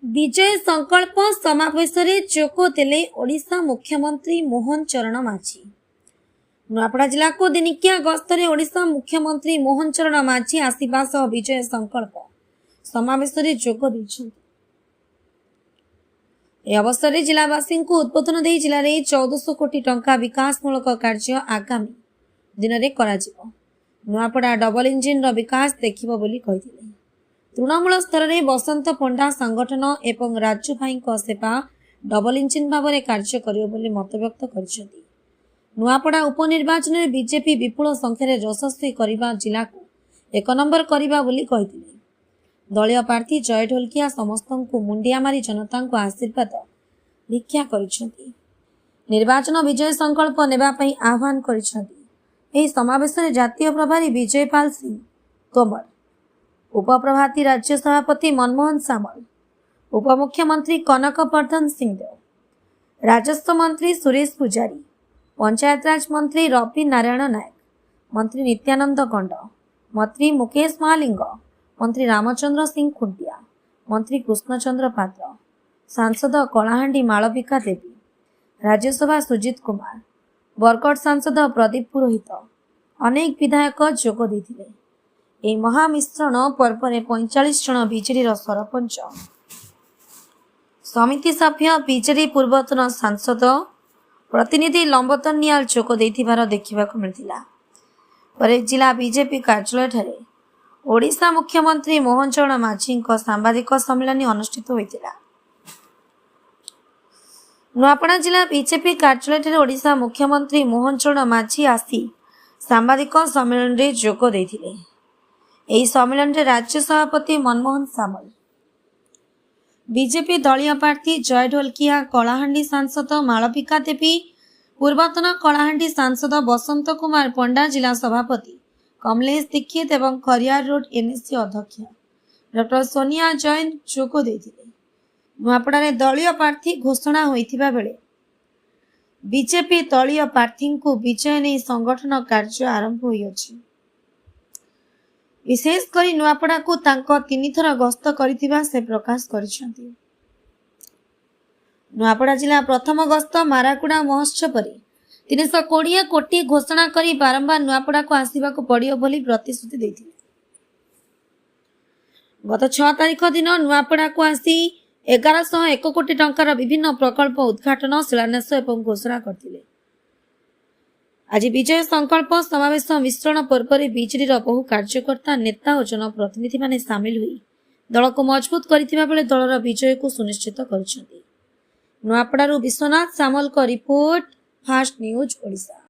विजय संकल्प समावेश जोग देले ओडिशा मुख्यमंत्री मोहन चरण माझी। नुआपड़ा जिला को दिनिकिया गस्तर ओडिशा मुख्यमंत्री मोहन चरण माझी आसवा सह विजय संकल्प समावेश जोग देछन्ति। अवसर में जिलावासी को उद्बोधन दे जिले में 1400 कोटी टंका विकासमूलक कार्य आगामी दिन में कराजिबो। नुआपड़ा डबल इंजिन विकास देखिबो बोली कहिथिले। तृणमूल स्तर में बसंत पंडा संगठन एवं राजू भाई सेवा डबल इंजिन भाव में कार्य करियो बोली मत व्यक्त करिसेंति। नुआपड़ा उपनिर्वाचन में बीजेपी विपुल संख्यार यशस्वी करबा जिला को 1 नंबर करबा बोली कहिथिले। दलीय प्रार्थी जय ढोलकिया समस्त को मुंडिया मारी जनता को आशीर्वाद भिक्षा करिसेंति। निर्वाचन विजय संकल्प नेबा पई आह्वान करिसेंति। एही समावेश में जातीय प्रभारी विजयपाल सिंह तोमर, उपप्रभाती राज्य सभापति मनमोहन सामल, उपमुख्यमंत्री कनकवर्धन सिंहदेव, राजस्व मंत्री सुरेश पुजारी, पंचायतराज मंत्री रवि नारायण नायक, मंत्री नित्यानंद गंड, मंत्री मुकेश महालिंग, मंत्री रामचंद्र सिंह खुंटिया, मंत्री कृष्णचंद्र पात्र, सांसद कलाहांडी मालविका देवी, राज्यसभा सुजित कुमार, बरगढ़ सांसद प्रदीप पुरोहित अनेक विधायक जोग देथिले। ए महामिश्रण पर्व में 45 जन बीजेडी सरपंच समिति सभ्य बीजेडी पूर्वतन सांसद प्रतिनिधि लंबोदर नियाल जोग देथिबार देखिबाकु मिलिथिला। पर जिला बीजेपी कार्यालय ठारे ओडिशा मुख्यमंत्री मोहन चरण माझी सांबादिक सम्मेलन अनुष्ठित होइतिला। नुआपड़ा जिला बीजेपी कार्यालय ठारे ओडिशा मुख्यमंत्री मोहन चरण माझी आसी सांबादिक सम्मेलन रे जोग देथिले। एही सम्मेलन रे राज्य सभापति मनमोहन सामल, बीजेपी दलीय प्रार्थी जय ढोलकिया, कलाहांडी सांसद मालविका देवी, पूर्वतन कलाहांडी सांसद बसंत कुमार पंडा, जिला सभापति कमलेश दीक्षित एवं खरियार रोड एनएससी अध्यक्ष डॉक्टर सोनिया जैन जोग देथिले। नुआपड़ा रे दलीय प्रार्थी घोषणा होइथिबा बेले बीजेपी दलीय प्रार्थी को विजय नहीं संगठन कार्य आरंभ होइछि। विशेषकर नुआपड़ा को तांको 3 थर गस्त करिथिबा से प्रकाश करिसेंति। नुआपड़ा जिला प्रथम गस्त माराकुड़ा महोत्सव रे 320 कोटी घोषणा करी बारंबार नुआपड़ा को आसीबा को पड़ियो बोली प्रतिश्रुति दैथिले। गत 6 तारिख दिन नुआपड़ा को आसी 1101 कोटी टंकार विभिन्न प्रकल्प उद्घाटन, शिलान्यास एवं घोषणा करथिले। आज विजय संकल्प समावेश मिश्रण पर्व में बीजेडी बहु कार्यकर्ता, नेता और जनप्रतिनिधि माने सामिल हुई दल को मजबूत करथिबा बेले दलर विजय को सुनिश्चित करिसेंति। नुआपड़ारू विश्वनाथ सामल को रिपोर्ट, फास्ट न्यूज ओडिशा।